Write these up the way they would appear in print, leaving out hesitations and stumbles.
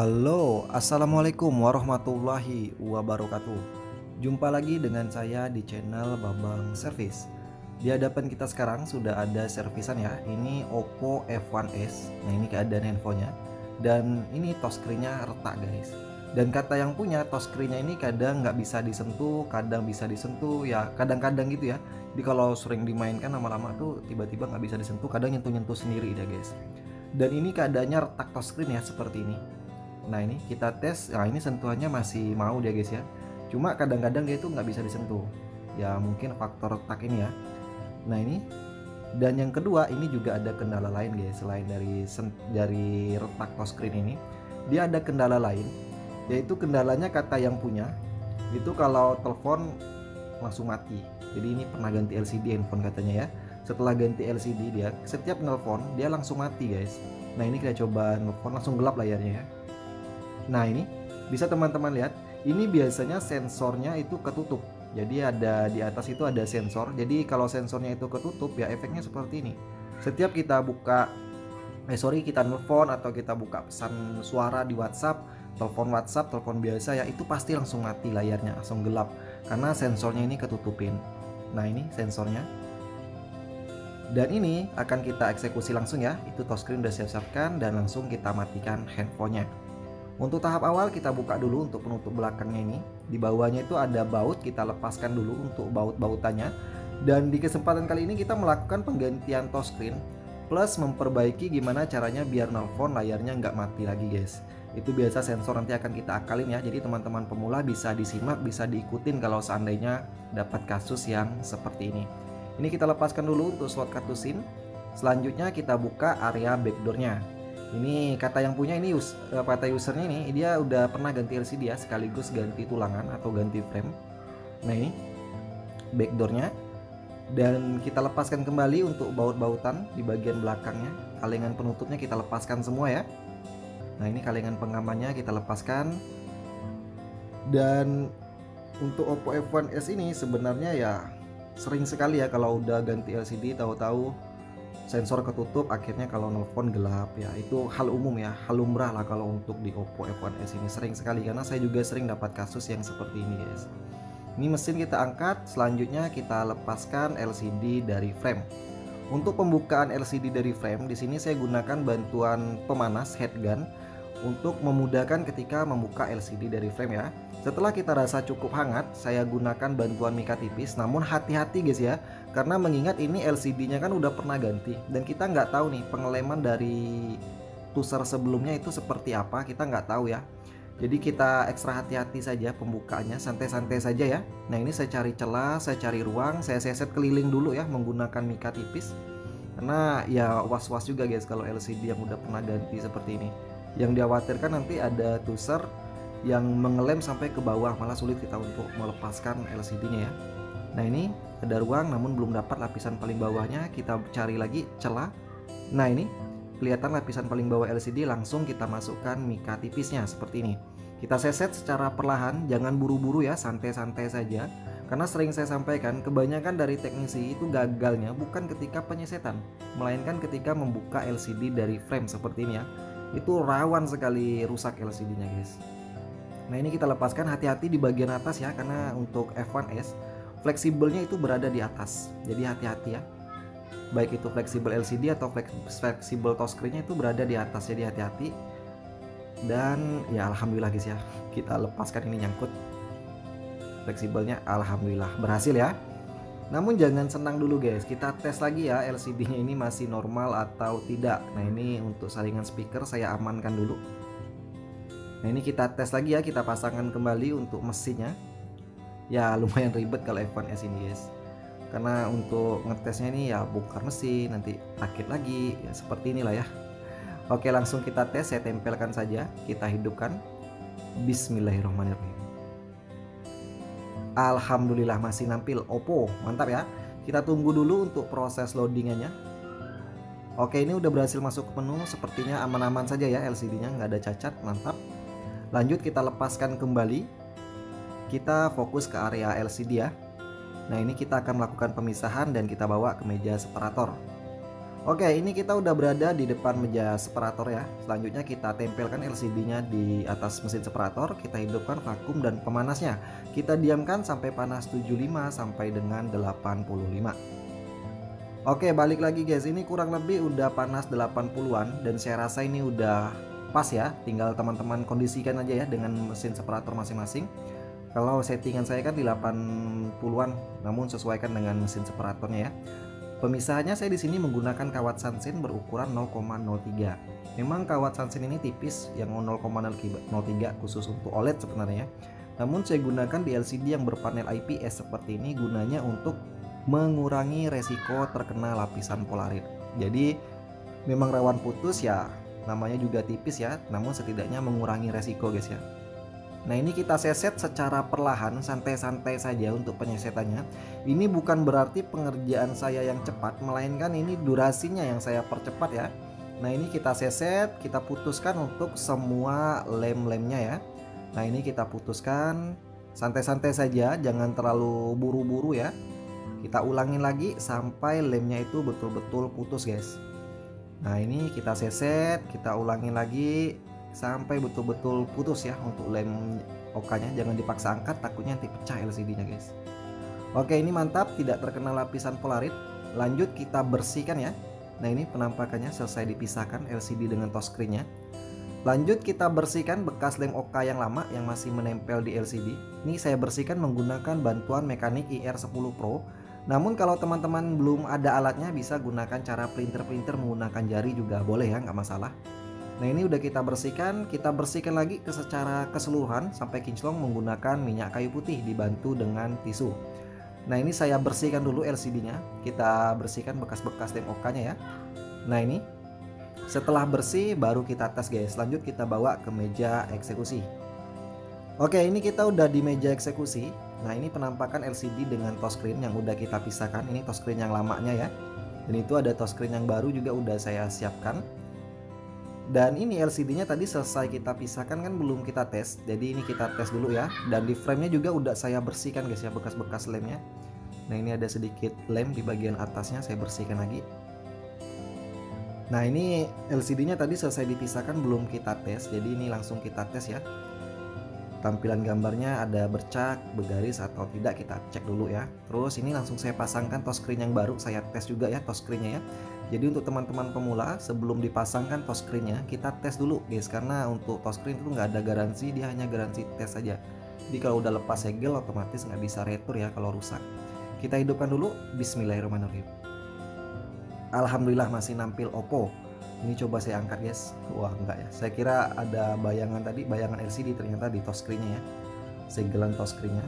Halo, assalamualaikum warahmatullahi wabarakatuh. Jumpa lagi dengan saya di channel Bambang Service. Di hadapan kita sekarang sudah ada servisan ya. Ini Oppo F1s. Nah, ini keadaan handphonenya. Dan ini touchscreen-nya retak guys. Dan kata yang punya touchscreen-nya ini kadang nggak bisa disentuh, kadang bisa disentuh ya, kadang-kadang gitu ya. Jadi kalau sering dimainkan lama-lama tuh tiba-tiba nggak bisa disentuh, kadang nyentuh-nyentuh sendiri dia guys. Dan ini keadaannya retak touchscreen ya seperti ini. Nah ini kita tes, nah ini sentuhannya masih mau dia guys ya. Cuma kadang-kadang dia itu nggak bisa disentuh. Ya mungkin faktor retak ini ya. Nah ini, dan yang kedua ini juga ada kendala lain guys. Selain dari retak touchscreen ini, dia ada kendala lain. Yaitu kendalanya kata yang punya, itu kalau telepon langsung mati. Jadi ini pernah ganti LCD handphone katanya ya. Setelah ganti LCD dia, setiap nelpon dia langsung mati guys. Nah ini kita coba nelpon langsung gelap layarnya ya. Nah ini bisa teman-teman lihat, ini biasanya sensornya itu ketutup. Jadi ada di atas itu ada sensor. Jadi kalau sensornya itu ketutup ya efeknya seperti ini. Setiap kita buka kita nelfon atau kita buka pesan suara di WhatsApp, telepon biasa ya, itu pasti langsung mati layarnya, langsung gelap karena sensornya ini ketutupin. Nah ini sensornya. Dan ini akan kita eksekusi langsung ya. Itu touchscreen udah siap-siapkan dan langsung kita matikan handphonenya. Untuk tahap awal kita buka dulu untuk penutup belakangnya ini. Di bawahnya itu ada baut, kita lepaskan dulu untuk baut-bautannya. Dan di kesempatan kali ini kita melakukan penggantian touchscreen plus memperbaiki gimana caranya biar nelfon layarnya nggak mati lagi guys. Itu biasa sensor nanti akan kita akalin ya. Jadi teman-teman pemula bisa disimak, bisa diikutin kalau seandainya dapat kasus yang seperti ini. Ini kita lepaskan dulu untuk slot kartu SIM. Selanjutnya kita buka area backdoornya. Ini kata yang punya ini kata usernya ini dia udah pernah ganti LCD ya, sekaligus ganti tulangan atau ganti frame. Nah ini backdoornya, dan kita lepaskan kembali untuk baut-bautan di bagian belakangnya. Kalengan penutupnya kita lepaskan semua ya. Nah ini kalengan pengamannya kita lepaskan. Dan untuk Oppo F1s ini sebenarnya ya sering sekali ya kalau udah ganti LCD tahu-tahu sensor ketutup, akhirnya kalau nelfon gelap ya. Itu hal umum ya, hal lumrah lah kalau untuk di Oppo F1s ini, sering sekali karena saya juga sering dapat kasus yang seperti ini guys. Ini mesin kita angkat, selanjutnya kita lepaskan LCD dari frame. Untuk pembukaan LCD dari frame di sini saya gunakan bantuan pemanas headgun untuk memudahkan ketika membuka LCD dari frame ya. Setelah kita rasa cukup hangat, saya gunakan bantuan mika tipis. Namun hati-hati guys ya, karena mengingat ini LCD-nya kan udah pernah ganti dan kita nggak tahu nih pengeleman dari tuser sebelumnya itu seperti apa, kita nggak tahu ya. Jadi kita ekstra hati-hati saja pembukaannya, santai-santai saja ya. Nah ini saya cari celah, saya cari ruang, saya seset keliling dulu ya menggunakan mika tipis. Karena ya was-was juga guys kalau LCD yang udah pernah ganti seperti ini. Yang dikhawatirkan nanti ada tuser yang mengelem sampai ke bawah, malah sulit kita untuk melepaskan LCD-nya ya. Nah ini ada ruang namun belum dapat lapisan paling bawahnya, kita cari lagi celah. Nah ini kelihatan lapisan paling bawah LCD, langsung kita masukkan mika tipisnya seperti ini. Kita seset secara perlahan, jangan buru-buru ya, santai-santai saja. Karena sering saya sampaikan, kebanyakan dari teknisi itu gagalnya bukan ketika penyesetan, melainkan ketika membuka LCD dari frame seperti ini ya. Itu rawan sekali rusak LCD-nya guys. Nah ini kita lepaskan, hati-hati di bagian atas ya, karena untuk F1s fleksibelnya itu berada di atas. Jadi hati-hati ya. Baik itu fleksibel LCD atau fleksibel touchscreen-nya itu berada di atas, jadi hati-hati. Dan ya alhamdulillah guys ya, kita lepaskan, ini nyangkut. Fleksibelnya alhamdulillah berhasil ya. Namun jangan senang dulu guys, kita tes lagi ya LCD-nya ini masih normal atau tidak. Nah ini untuk saringan speaker saya amankan dulu. Nah ini kita tes lagi ya, kita pasangkan kembali untuk mesinnya. Ya lumayan ribet kalau F1s ini guys, karena untuk ngetesnya ini ya bongkar mesin, nanti rakit lagi ya, seperti inilah ya. Oke langsung kita tes, saya tempelkan saja, kita hidupkan. Bismillahirrahmanirrahim. Alhamdulillah masih nampil Oppo, mantap ya. Kita tunggu dulu untuk proses loadingannya. Oke ini udah berhasil masuk ke menu, sepertinya aman-aman saja ya, LCD-nya nggak ada cacat, mantap. Lanjut kita lepaskan kembali, kita fokus ke area LCD ya. Nah ini kita akan melakukan pemisahan dan kita bawa ke meja separator. Oke, ini kita udah berada di depan meja separator ya. Selanjutnya kita tempelkan LCD-nya di atas mesin separator, kita hidupkan vakum dan pemanasnya. Kita diamkan sampai panas 75 sampai dengan 85. Oke, balik lagi guys. Ini kurang lebih udah panas 80-an dan saya rasa ini udah pas ya. Tinggal teman-teman kondisikan aja ya dengan mesin separator masing-masing. Kalau settingan saya kan di 80-an, namun sesuaikan dengan mesin separatornya ya. Pemisahnya saya di sini menggunakan kawat Sansin berukuran 0,03. Memang kawat Sansin ini tipis, yang 0,03 khusus untuk OLED sebenarnya. Namun saya gunakan di LCD yang berpanel IPS seperti ini gunanya untuk mengurangi resiko terkena lapisan polarit. Jadi memang rawan putus ya, namanya juga tipis ya, namun setidaknya mengurangi resiko guys ya. Nah ini kita seset secara perlahan, santai-santai saja untuk penyesetannya. Ini bukan berarti pengerjaan saya yang cepat, melainkan ini durasinya yang saya percepat ya. Nah ini kita seset, kita putuskan untuk semua lem-lemnya ya. Nah ini kita putuskan santai-santai saja, jangan terlalu buru-buru ya. Kita ulangin lagi sampai lemnya itu betul-betul putus guys. Nah ini kita seset, kita ulangin lagi sampai betul-betul putus ya untuk lem OK-nya. Jangan dipaksa angkat, takutnya nanti pecah LCD-nya guys. Oke, ini mantap, tidak terkena lapisan polarit. Lanjut kita bersihkan ya. Nah ini penampakannya selesai dipisahkan LCD dengan touchscreen-nya. Lanjut kita bersihkan bekas lem OK yang lama yang masih menempel di LCD. Ini saya bersihkan menggunakan bantuan mekanik IR10 Pro. Namun kalau teman-teman belum ada alatnya, bisa gunakan cara printer menggunakan jari juga boleh ya, nggak masalah. Nah ini udah kita bersihkan lagi secara keseluruhan sampai kinclong menggunakan minyak kayu putih dibantu dengan tisu. Nah ini saya bersihkan dulu LCD-nya, kita bersihkan bekas-bekas lem OK-nya ya. Nah ini setelah bersih baru kita tes guys. Lanjut kita bawa ke meja eksekusi. Oke, ini kita udah di meja eksekusi. Nah ini penampakan LCD dengan touchscreen yang udah kita pisahkan. Ini touchscreen yang lamanya ya, dan itu ada touchscreen yang baru juga udah saya siapkan. Dan ini LCD-nya tadi selesai kita pisahkan kan, belum kita tes. Jadi ini kita tes dulu ya. Dan di frame-nya juga udah saya bersihkan guys ya, bekas-bekas lemnya. Nah ini ada sedikit lem di bagian atasnya, saya bersihkan lagi. Nah ini LCD-nya tadi selesai dipisahkan, belum kita tes. Jadi ini langsung kita tes ya. Tampilan gambarnya ada bercak, bergaris atau tidak, kita cek dulu ya. Terus ini langsung saya pasangkan touchscreen yang baru, saya tes juga ya touchscreen-nya ya. Jadi untuk teman-teman pemula, sebelum dipasangkan touchscreen-nya kita tes dulu guys, karena untuk touchscreen itu nggak ada garansi, dia hanya garansi tes saja. Jadi kalau udah lepas segel otomatis nggak bisa retur ya kalau rusak. Kita hidupkan dulu, bismillahirrahmanirrahim. Alhamdulillah masih nampil Oppo. Ini coba saya angkat guys. Wah enggak ya, saya kira ada bayangan tadi, bayangan LCD, ternyata di touchscreen-nya ya, segelan touchscreen-nya.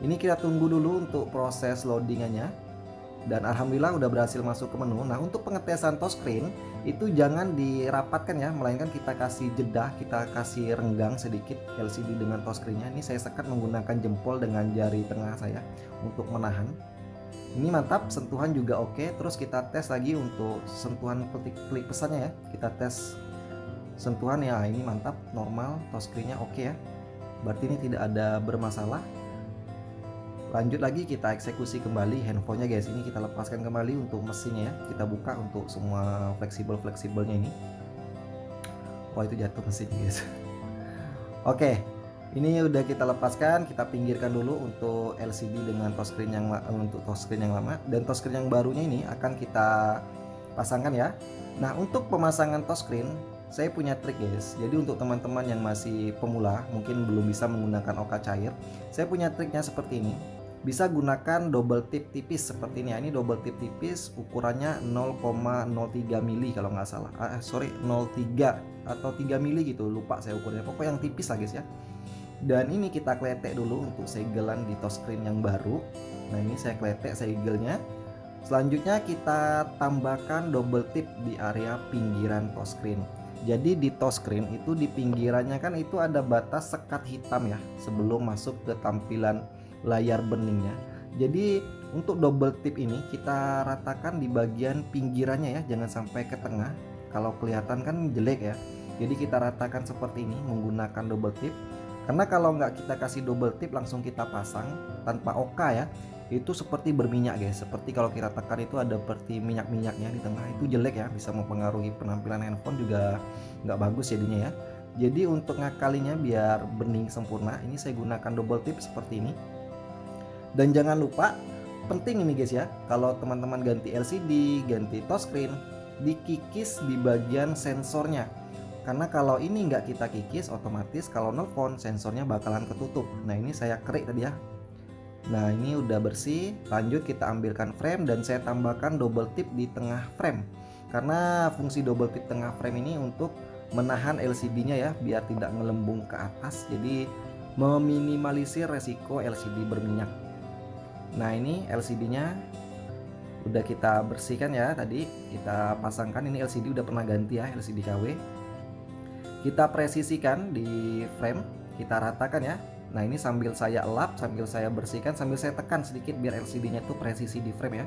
Ini kita tunggu dulu untuk proses loadingannya. Dan alhamdulillah udah berhasil masuk ke menu. Nah untuk pengetesan touchscreen itu jangan dirapatkan ya, melainkan kita kasih jeda, kita kasih renggang sedikit LCD dengan touchscreen-nya. Ini saya sekat menggunakan jempol dengan jari tengah saya untuk menahan. Ini mantap, sentuhan juga oke. Terus kita tes lagi untuk sentuhan klik pesannya ya. Kita tes sentuhan ya, ini mantap, normal, touchscreen-nya oke ya. Berarti ini tidak ada bermasalah. Lanjut lagi kita eksekusi kembali handphonenya guys. Ini kita lepaskan kembali untuk mesinnya ya. Kita buka untuk semua fleksibelnya ini. Wah itu jatuh mesinnya guys. Oke, ini udah kita lepaskan, kita pinggirkan dulu untuk LCD dengan touchscreen yang lama, dan touchscreen yang barunya ini akan kita pasangkan ya. Nah untuk pemasangan touchscreen saya punya trik guys. Jadi untuk teman-teman yang masih pemula, mungkin belum bisa menggunakan OK cair, saya punya triknya seperti ini. Bisa gunakan double tip tipis seperti ini ya. Ini double tip tipis, ukurannya 0,03 mili kalau nggak salah. 0,3 atau 3 mili gitu, lupa saya ukurnya. Pokoknya yang tipis lah guys ya. Dan ini kita kletek dulu untuk segelan di touchscreen yang baru. Nah ini saya kletek segelnya. Selanjutnya kita tambahkan double tip di area pinggiran touchscreen. Jadi di touchscreen itu di pinggirannya kan itu ada batas sekat hitam ya, sebelum masuk ke tampilan layar beningnya. Jadi untuk double tip ini kita ratakan di bagian pinggirannya ya, jangan sampai ke tengah. Kalau kelihatan kan jelek ya. Jadi kita ratakan seperti ini menggunakan double tip. Karena kalau nggak kita kasih double tip langsung kita pasang tanpa oka ya, itu seperti berminyak guys. Seperti kalau kita tekan itu ada seperti minyak-minyaknya di tengah, itu jelek ya, bisa mempengaruhi penampilan handphone juga nggak bagus jadinya ya. Jadi untuk ngakalinya biar bening sempurna, ini saya gunakan double tip seperti ini. Dan jangan lupa, penting ini guys ya, kalau teman-teman ganti LCD, ganti touchscreen, dikikis di bagian sensornya. Karena kalau ini nggak kita kikis, otomatis kalau nelpon sensornya bakalan ketutup. Nah ini saya kerik tadi ya. Nah ini udah bersih, lanjut kita ambilkan frame dan saya tambahkan double tip di tengah frame. Karena fungsi double tip tengah frame ini untuk menahan LCD-nya ya, biar tidak ngelembung ke atas, jadi meminimalisir resiko LCD berminyak. Nah ini LCD-nya udah kita bersihkan ya, tadi kita pasangkan. Ini LCD udah pernah ganti ya, LCD KW. Kita presisikan di frame, kita ratakan ya. Nah ini sambil saya elap, sambil saya bersihkan, sambil saya tekan sedikit biar LCD-nya tuh presisi di frame ya.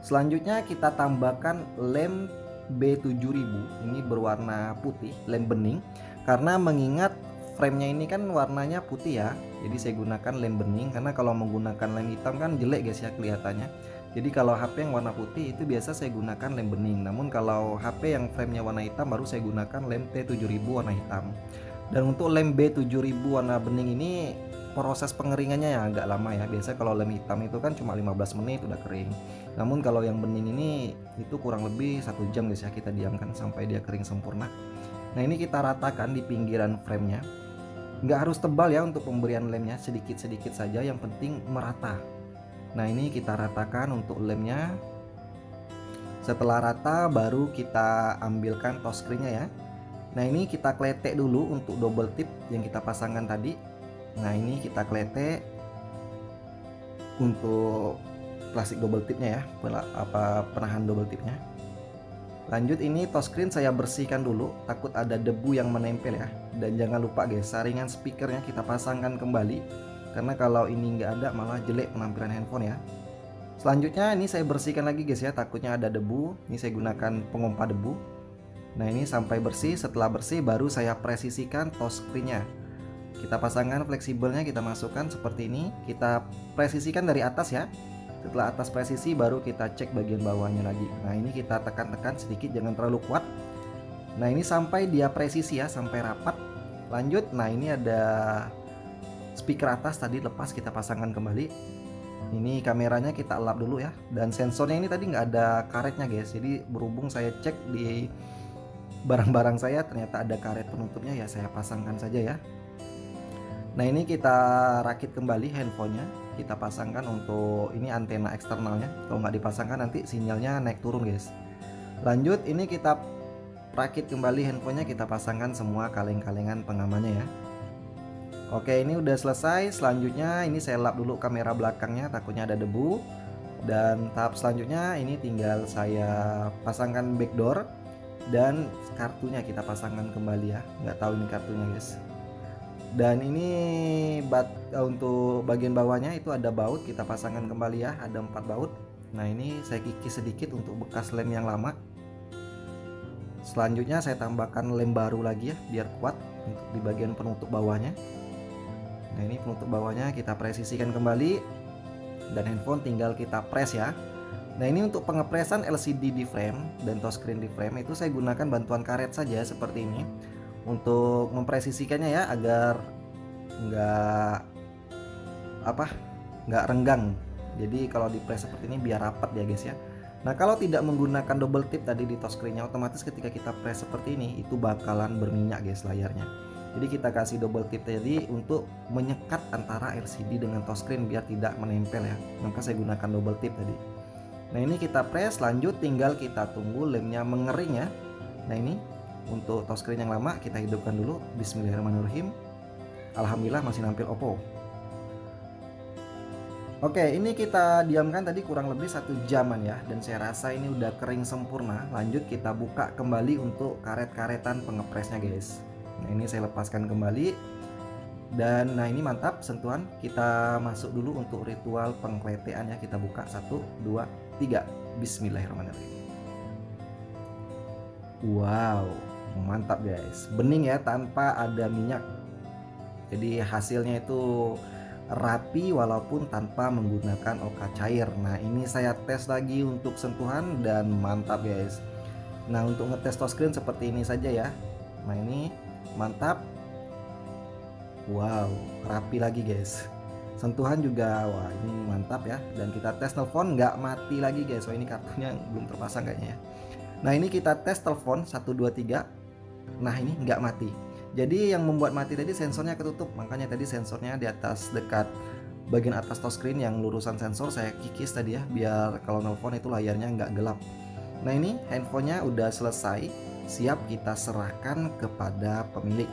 Selanjutnya kita tambahkan lem B7000, ini berwarna putih, lem bening. Karena mengingat framenya ini kan warnanya putih ya, jadi saya gunakan lem bening. Karena kalau menggunakan lem hitam kan jelek guys ya kelihatannya. Jadi kalau HP yang warna putih itu biasa saya gunakan lem bening. Namun kalau HP yang framenya warna hitam baru saya gunakan lem T7000 warna hitam. Dan untuk lem B7000 warna bening ini proses pengeringannya ya agak lama ya. Biasa kalau lem hitam itu kan cuma 15 menit udah kering. Namun kalau yang bening ini itu kurang lebih 1 jam guys ya, kita diamkan sampai dia kering sempurna. Nah ini kita ratakan di pinggiran framenya. Nggak harus tebal ya untuk pemberian lemnya, sedikit-sedikit saja, yang penting merata. Nah ini kita ratakan untuk lemnya. Setelah rata baru kita ambilkan touchscreen-nya ya. Nah ini kita kletek dulu untuk double tip yang kita pasangkan tadi. Nah ini kita kletek untuk plastik double tipnya ya, penahan double tipnya. Lanjut ini touchscreen saya bersihkan dulu, takut ada debu yang menempel ya. Dan jangan lupa guys, saringan speakernya kita pasangkan kembali, karena kalau ini nggak ada malah jelek penampilan handphone ya. Selanjutnya ini saya bersihkan lagi guys ya, takutnya ada debu. Ini saya gunakan pengompa debu. Nah ini sampai bersih. Setelah bersih baru saya presisikan touchscreen-nya. Kita pasangkan fleksibelnya, kita masukkan seperti ini. Kita presisikan dari atas ya. Setelah atas presisi baru kita cek bagian bawahnya lagi. Nah ini kita tekan-tekan sedikit, jangan terlalu kuat. Nah ini sampai dia presisi ya, sampai rapat. Lanjut, nah ini ada speaker atas tadi lepas, kita pasangkan kembali. Ini kameranya kita elap dulu ya. Dan sensornya ini tadi nggak ada karetnya guys. Jadi berhubung saya cek di barang-barang saya ternyata ada karet penutupnya ya, saya pasangkan saja ya. Nah ini kita rakit kembali handphonenya, kita pasangkan untuk ini antena eksternalnya. Kalau nggak dipasangkan nanti sinyalnya naik turun guys. Lanjut ini kita rakit kembali handphonenya, kita pasangkan semua kaleng-kalengan pengamannya ya. Oke ini udah selesai. Selanjutnya ini saya lap dulu kamera belakangnya, takutnya ada debu. Dan tahap selanjutnya ini tinggal saya pasangkan backdoor. Dan kartunya kita pasangkan kembali ya, nggak tahu ini kartunya guys. Dan ini untuk bagian bawahnya itu ada baut, kita pasangkan kembali ya, ada 4 baut. Nah ini saya kikis sedikit untuk bekas lem yang lama. Selanjutnya saya tambahkan lem baru lagi ya, biar kuat untuk di bagian penutup bawahnya. Nah ini penutup bawahnya kita presisikan kembali. Dan handphone tinggal kita press ya. Nah ini untuk pengepresan LCD di frame dan touchscreen di frame itu saya gunakan bantuan karet saja seperti ini. Untuk mempresisikannya ya, agar nggak renggang. Jadi kalau di press seperti ini biar rapat ya guys ya. Nah kalau tidak menggunakan double tip tadi di touchscreennya, otomatis ketika kita press seperti ini itu bakalan berminyak guys layarnya. Jadi kita kasih double tip tadi untuk menyekat antara LCD dengan touchscreen biar tidak menempel ya. Maka saya gunakan double tip tadi. Nah ini kita press, lanjut tinggal kita tunggu lemnya mengering ya. Nah ini untuk touchscreen yang lama kita hidupkan dulu. Bismillahirrahmanirrahim. Alhamdulillah masih nampil Oppo. Oke ini kita diamkan tadi kurang lebih 1 jaman ya. Dan saya rasa ini udah kering sempurna. Lanjut kita buka kembali untuk karet-karetan pengepresnya guys. Nah ini saya lepaskan kembali. Dan nah ini mantap sentuhan. Kita masuk dulu untuk ritual pengkletean ya. Kita buka 1, 2, 3. Bismillahirrahmanirrahim. Wow, mantap guys, bening ya tanpa ada minyak. Jadi hasilnya itu rapi walaupun tanpa menggunakan oka cair. Nah, ini saya tes lagi untuk sentuhan dan mantap guys. Nah, untuk ngetes touchscreen seperti ini saja ya. Nah, ini mantap. Wow, rapi lagi guys. Sentuhan juga, wah ini mantap ya. Dan kita tes telepon nggak mati lagi guys. Oh, ini kartunya belum terpasang kayaknya ya. Nah, ini kita tes telepon 123. Nah, ini nggak mati. Jadi yang membuat mati tadi sensornya ketutup. Makanya tadi sensornya di atas dekat bagian atas touchscreen yang lurusan sensor saya kikis tadi ya, biar kalau nelpon itu layarnya nggak gelap. Nah, ini handphonenya udah selesai, siap kita serahkan kepada pemilik.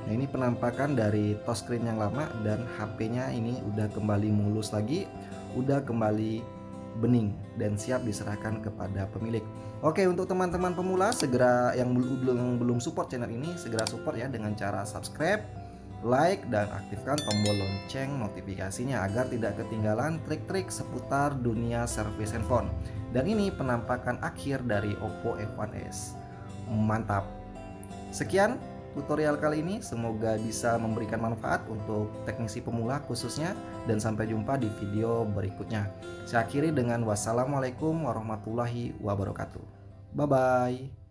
Nah, ini penampakan dari touchscreen yang lama dan HP-nya ini udah kembali mulus lagi, udah kembali bening dan siap diserahkan kepada pemilik. Oke, untuk teman-teman pemula segera yang belum support channel ini segera support ya dengan cara subscribe, like, dan aktifkan tombol lonceng notifikasinya agar tidak ketinggalan trik-trik seputar dunia servis handphone. Dan ini penampakan akhir dari Oppo F1s. Mantap. Sekian tutorial kali ini, semoga bisa memberikan manfaat untuk teknisi pemula khususnya, dan sampai jumpa di video berikutnya. Saya akhiri dengan wassalamualaikum warahmatullahi wabarakatuh. Bye bye.